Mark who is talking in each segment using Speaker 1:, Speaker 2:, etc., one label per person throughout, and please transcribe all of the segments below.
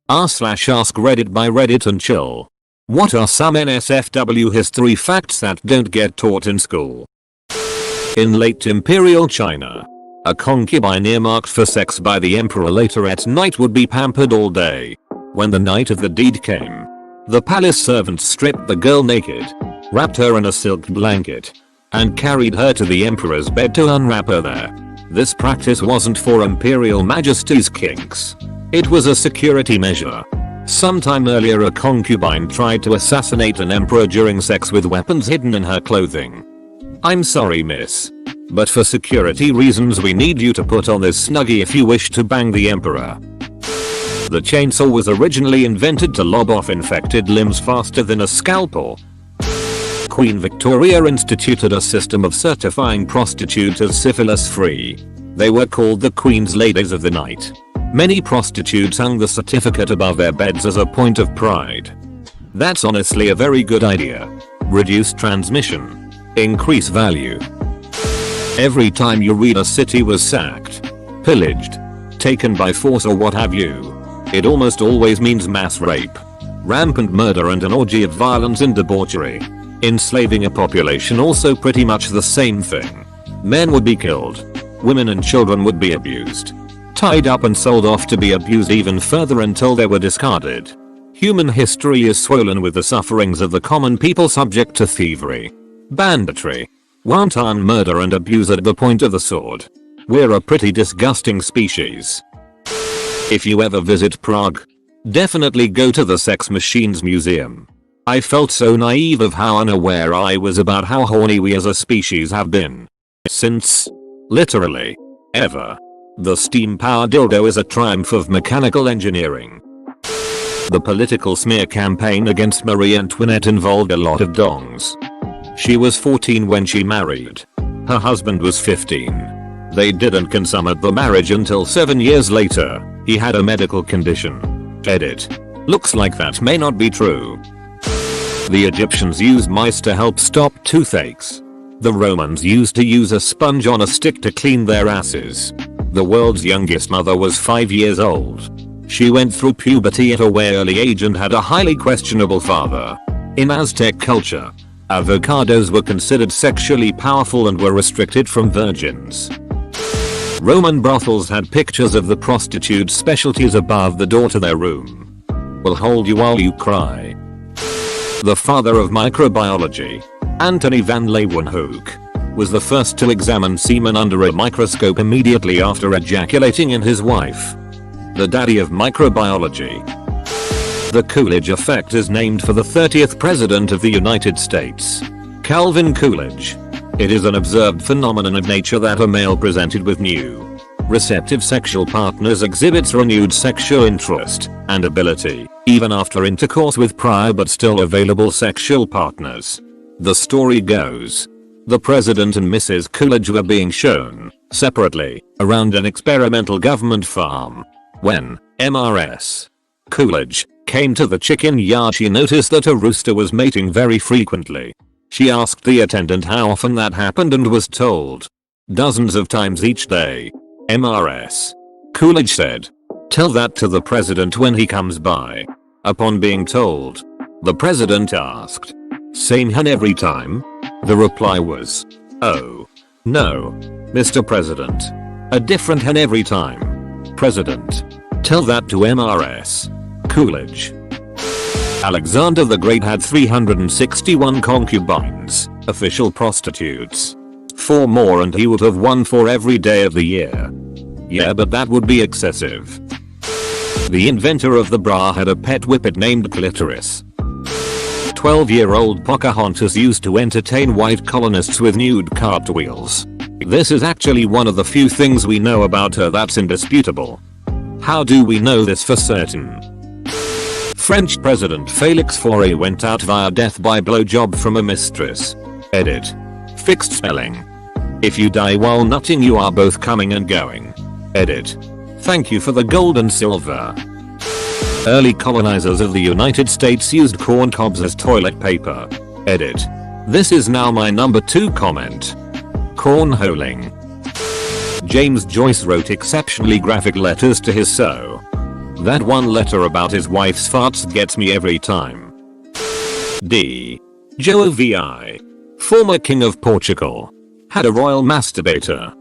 Speaker 1: r/Askreddit by Reddit and chill. What are some NSFW history facts that don't get taught in school? In late imperial China, a concubine earmarked for sex by the emperor later at night would be pampered all day. When the night of the deed came, the palace servants stripped the girl naked, wrapped her in a silk blanket, and carried her to the emperor's bed to unwrap her there. This practice wasn't for imperial majesty's kinks. It was a security measure. Sometime earlier, a concubine tried to assassinate an emperor during sex with weapons hidden in her clothing. I'm sorry, miss, but for security reasons we need you to put on this snuggie if you wish to bang the emperor. The chainsaw was originally invented to lob off infected limbs faster than a scalpel. Queen Victoria instituted a system of certifying prostitutes as syphilis-free. They were called the Queen's Ladies of the Night. Many prostitutes hung the certificate above their beds as a point of pride. That's honestly a very good idea. Reduce transmission. Increase value. Every time you read a city was sacked, pillaged, taken by force or what have you, it almost always means mass rape, rampant murder and an orgy of violence and debauchery. Enslaving a population also pretty much the same thing. Men would be killed. Women and children would be abused, tied up and sold off to be abused even further until they were discarded. Human history is swollen with the sufferings of the common people subject to thievery, banditry, wanton murder and abuse at the point of the sword. We're a pretty disgusting species. If you ever visit Prague, definitely go to the Sex Machines Museum. I felt so naive of how unaware I was about how horny we as a species have been. Since, literally, ever. The steam-powered dildo is a triumph of mechanical engineering. The political smear campaign against Marie Antoinette involved a lot of dongs. She was 14 when she married. Her husband was 15. They didn't consummate the marriage until 7 years later. He had a medical condition. Edit. Looks like that may not be true. The Egyptians used mice to help stop toothaches. The Romans used to use a sponge on a stick to clean their asses. The world's youngest mother was 5 years old. She went through puberty at a way early age and had a highly questionable father. In Aztec culture, avocados were considered sexually powerful and were restricted from virgins. Roman brothels had pictures of the prostitutes' specialties above the door to their room. Will hold you while you cry. The father of microbiology, Antony van Leeuwenhoek, was the first to examine semen under a microscope immediately after ejaculating in his wife. The daddy of microbiology. The Coolidge effect is named for the 30th President of the United States, Calvin Coolidge. It is an observed phenomenon of nature that a male presented with new, receptive sexual partners exhibits renewed sexual interest and ability, even after intercourse with prior but still available sexual partners. The story goes, the President and Mrs. Coolidge were being shown, separately, around an experimental government farm. When Mrs. Coolidge came to the chicken yard, she noticed that a rooster was mating very frequently. She asked the attendant how often that happened and was told, dozens of times each day. Mrs. Coolidge said, tell that to the president when he comes by. Upon being told, the president asked, same hen every time? The reply was, oh, no, Mr. President. A different hen every time. President. Tell that to Mrs. Coolidge. Alexander the Great had 361 concubines, official prostitutes. 4 more and he would have 1 for every day of the year. Yeah, but that would be excessive. The inventor of the bra had a pet whippet named Clitoris. 12-year-old Pocahontas used to entertain white colonists with nude cartwheels. This is actually one of the few things we know about her that's indisputable. How do we know this for certain? French President Félix Faure went out via death by blowjob from a mistress. Edit. Fixed spelling. If you die while nutting, you are both coming and going. Edit. Thank you for the gold and silver. Early colonizers of the United States used corn cobs as toilet paper. Edit. This is now my number 2 comment. Cornholing. James Joyce wrote exceptionally graphic letters to his so That one letter about his wife's farts gets me every time. D. João VI. Former king of Portugal. Had a royal masturbator.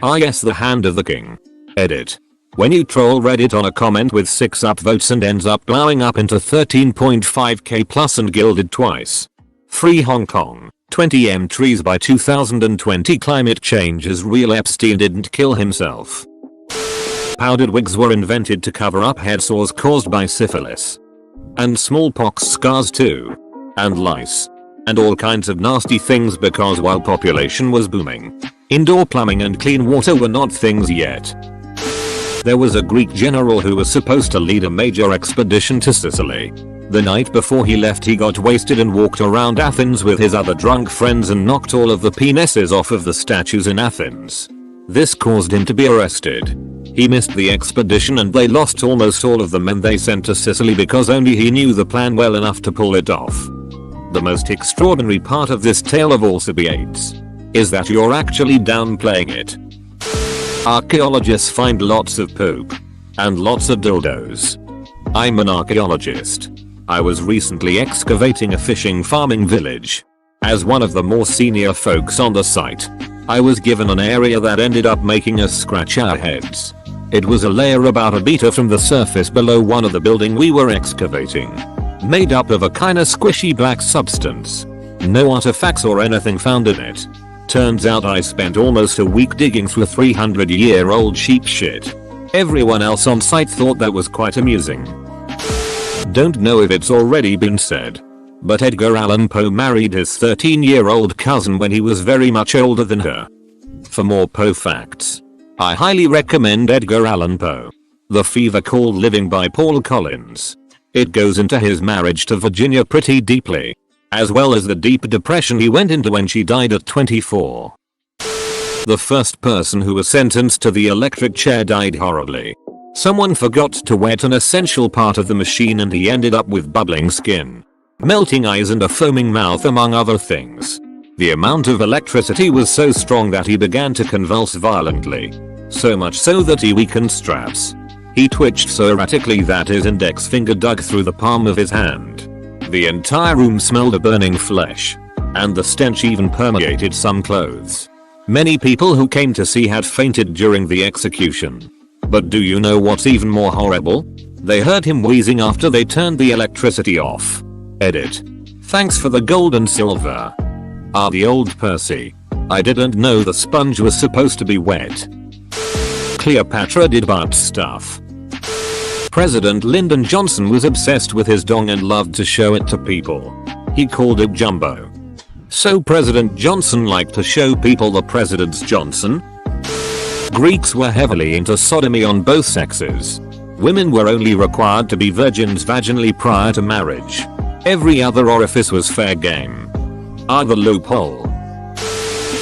Speaker 1: I guess the hand of the king. Edit. When you troll Reddit on a comment with 6 upvotes and ends up blowing up into 13.5k plus and gilded twice. Free Hong Kong. 20M trees by 2020. Climate change is real. Epstein didn't kill himself. Powdered wigs were invented to cover up head sores caused by syphilis. And smallpox scars too. And lice. And all kinds of nasty things, because while population was booming, indoor plumbing and clean water were not things yet. There was a Greek general who was supposed to lead a major expedition to Sicily. The night before he left, he got wasted and walked around Athens with his other drunk friends and knocked all of the penises off of the statues in Athens. This caused him to be arrested. He missed the expedition and they lost almost all of the men they sent to Sicily because only he knew the plan well enough to pull it off. The most extraordinary part of this tale of Alcibiades is that you're actually downplaying it. Archaeologists find lots of poop and lots of dildos. I'm an archaeologist. I was recently excavating a fishing farming village. As one of the more senior folks on the site, I was given an area that ended up making us scratch our heads. It was a layer about a meter from the surface below one of the building we were excavating, made up of a kinda squishy black substance. No artifacts or anything found in it. Turns out I spent almost a week digging through 300-year-old sheep shit. Everyone else on site thought that was quite amusing. Don't know if it's already been said, but Edgar Allan Poe married his 13-year-old cousin when he was very much older than her. For more Poe facts, I highly recommend Edgar Allan Poe. The Fever Called Living by Paul Collins. It goes into his marriage to Virginia pretty deeply, as well as the deep depression he went into when she died at 24. The first person who was sentenced to the electric chair died horribly. Someone forgot to wet an essential part of the machine and he ended up with bubbling skin, melting eyes and a foaming mouth, among other things. The amount of electricity was so strong that he began to convulse violently. So much so that he weakened straps. He twitched so erratically that his index finger dug through the palm of his hand. The entire room smelled of burning flesh, and the stench even permeated some clothes. Many people who came to see had fainted during the execution. But do you know what's even more horrible? They heard him wheezing after they turned the electricity off. Edit. Thanks for the gold and silver. The old Percy. I didn't know the sponge was supposed to be wet. Cleopatra did butt stuff. President Lyndon Johnson was obsessed with his dong and loved to show it to people. He called it Jumbo. So President Johnson liked to show people the President's Johnson. Greeks were heavily into sodomy on both sexes. Women were only required to be virgins vaginally prior to marriage. Every other orifice was fair game. The loophole.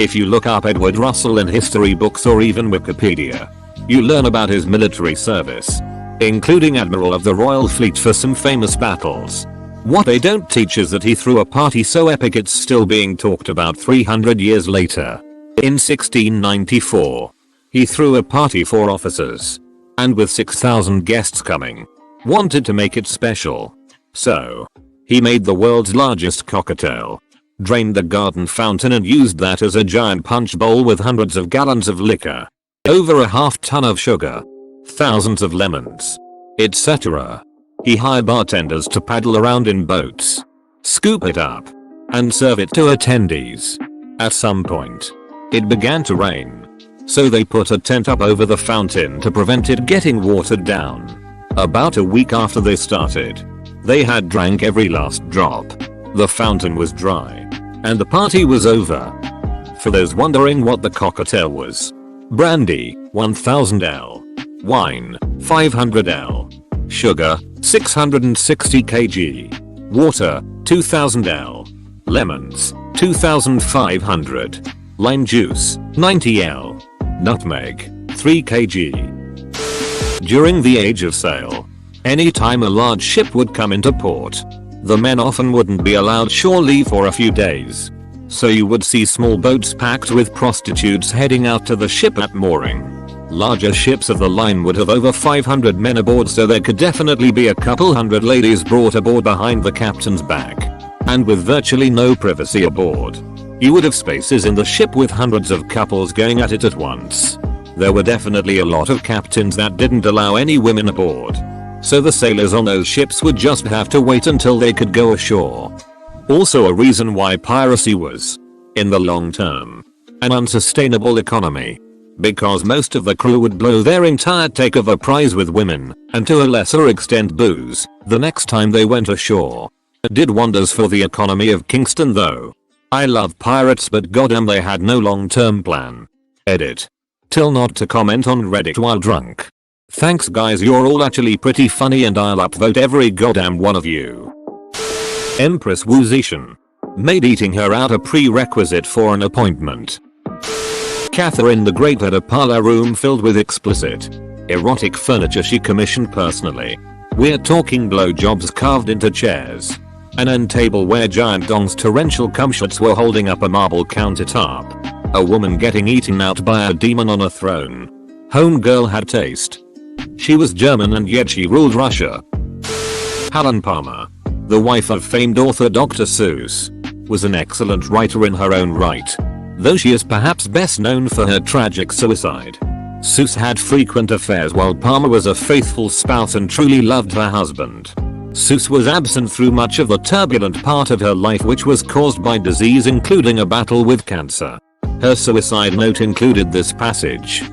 Speaker 1: If you look up Edward Russell in history books or even Wikipedia, you learn about his military service, including Admiral of the Royal Fleet for some famous battles. What they don't teach is that he threw a party so epic it's still being talked about 300 years later. In 1694, he threw a party for officers, and with 6,000 guests coming, wanted to make it special. So, he made the world's largest cocktail, drained the garden fountain and used that as a giant punch bowl with hundreds of gallons of liquor, over a half-ton of sugar, thousands of lemons, etc. He hired bartenders to paddle around in boats, scoop it up, and serve it to attendees. At some point, it began to rain, so they put a tent up over the fountain to prevent it getting watered down. About a week after they started, they had drank every last drop. The fountain was dry, and the party was over. For those wondering what the cocktail was, brandy, 1000L, wine, 500L, sugar, 660 kg, water, 2000L, lemons, 2500, lime juice, 90L, nutmeg, 3 kg. During the age of sail, anytime a large ship would come into port, the men often wouldn't be allowed shore leave for a few days. So you would see small boats packed with prostitutes heading out to the ship at mooring. Larger ships of the line would have over 500 men aboard, so there could definitely be a couple hundred ladies brought aboard behind the captain's back. And with virtually no privacy aboard, you would have spaces in the ship with hundreds of couples going at it at once. There were definitely a lot of captains that didn't allow any women aboard, so the sailors on those ships would just have to wait until they could go ashore. Also a reason why piracy was, in the long term, an unsustainable economy. Because most of the crew would blow their entire take of a prize with women, and to a lesser extent booze, the next time they went ashore. It did wonders for the economy of Kingston though. I love pirates, but goddamn they had no long-term plan. Edit. Till not to comment on Reddit while drunk. Thanks guys, you're all actually pretty funny and I'll upvote every goddamn one of you. Empress Wu Zetian. Made eating her out a prerequisite for an appointment. Catherine the Great had a parlor room filled with explicit, erotic furniture she commissioned personally. We're talking blowjobs carved into chairs. An end table where giant dong's torrential cumshots were holding up a marble countertop. A woman getting eaten out by a demon on a throne. Homegirl had taste. She was German and yet she ruled Russia. Helen Palmer, the wife of famed author Dr. Seuss, was an excellent writer in her own right, though she is perhaps best known for her tragic suicide. Seuss had frequent affairs while Palmer was a faithful spouse and truly loved her husband. Seuss was absent through much of the turbulent part of her life, which was caused by disease including a battle with cancer. Her suicide note included this passage.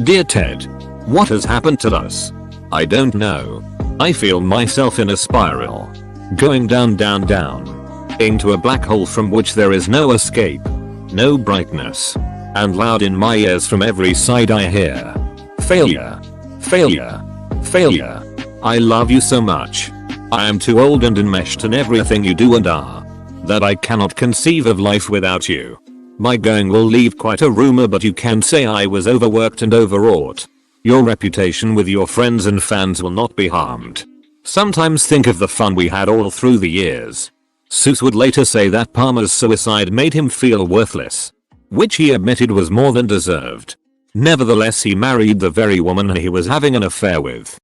Speaker 1: Dear Ted, what has happened to us? I don't know. I feel myself in a spiral. Going down down down. Into a black hole from which there is no escape. No brightness. And loud in my ears from every side I hear. Failure. Failure. Failure. I love you so much. I am too old and enmeshed in everything you do and are, that I cannot conceive of life without you. My going will leave quite a rumor, but you can say I was overworked and overwrought. Your reputation with your friends and fans will not be harmed. Sometimes think of the fun we had all through the years. Seuss would later say that Palmer's suicide made him feel worthless, which he admitted was more than deserved. Nevertheless, he married the very woman he was having an affair with.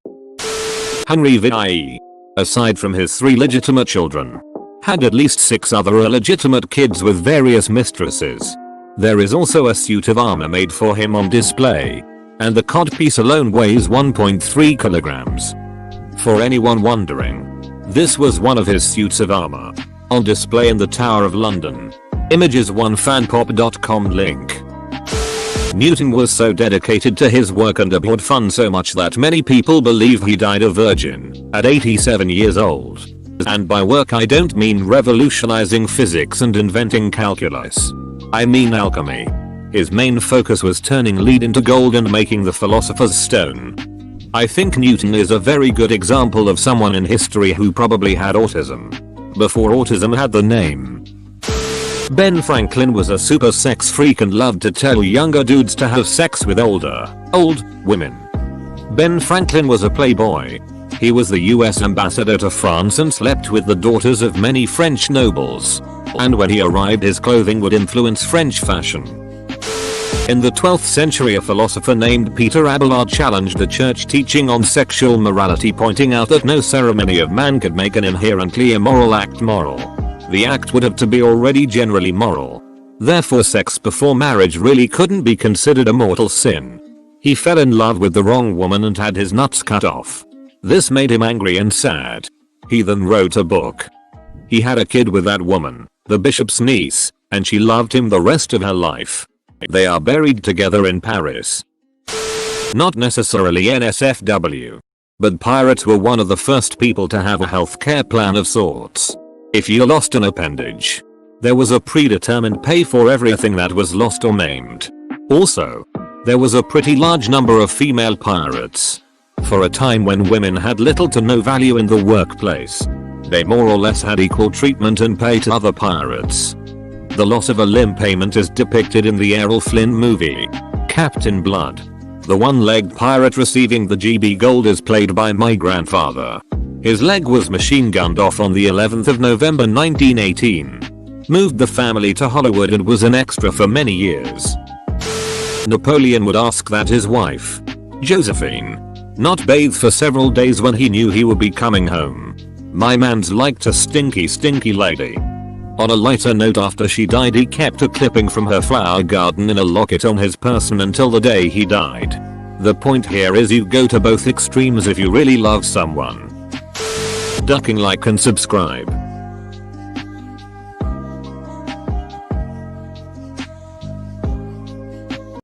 Speaker 1: Henry VIII, aside from his 3 legitimate children, had at least 6 other illegitimate kids with various mistresses. There is also a suit of armor made for him on display, and the codpiece alone weighs 1.3 kilograms. For anyone wondering, this was one of his suits of armor, on display in the Tower of London. Images 1fanpop.com link. Newton was so dedicated to his work and abhorred fun so much that many people believe he died a virgin at 87 years old. And by work I don't mean revolutionizing physics and inventing calculus. I mean alchemy. His main focus was turning lead into gold and making the philosopher's stone. I think Newton is a very good example of someone in history who probably had autism before autism had the name. Ben Franklin was a super sex freak and loved to tell younger dudes to have sex with old women. Ben Franklin was a playboy. He was the US ambassador to France and slept with the daughters of many French nobles. And when he arrived, his clothing would influence French fashion. In the 12th century, a philosopher named Peter Abelard challenged the church teaching on sexual morality, pointing out that no ceremony of man could make an inherently immoral act moral. The act would have to be already generally moral. Therefore, sex before marriage really couldn't be considered a mortal sin. He fell in love with the wrong woman and had his nuts cut off. This made him angry and sad. He then wrote a book. He had a kid with that woman, the bishop's niece, and she loved him the rest of her life. They are buried together in Paris. Not necessarily NSFW, but pirates were one of the first people to have a healthcare plan of sorts. If you lost an appendage, there was a predetermined pay for everything that was lost or maimed. Also, there was a pretty large number of female pirates. For a time when women had little to no value in the workplace, they more or less had equal treatment and pay to other pirates. The loss of a limb payment is depicted in the Errol Flynn movie, Captain Blood. The one-legged pirate receiving the GB Gold is played by my grandfather. His leg was machine gunned off on the 11th of November 1918. Moved the family to Hollywood and was an extra for many years. Napoleon would ask that his wife, Josephine. Not bathe for several days when he knew he would be coming home. My man's liked a stinky lady. On a lighter note, after she died he kept a clipping from her flower garden in a locket on his person until the day he died. The point here is you go to both extremes if you really love someone. Ducking like and subscribe.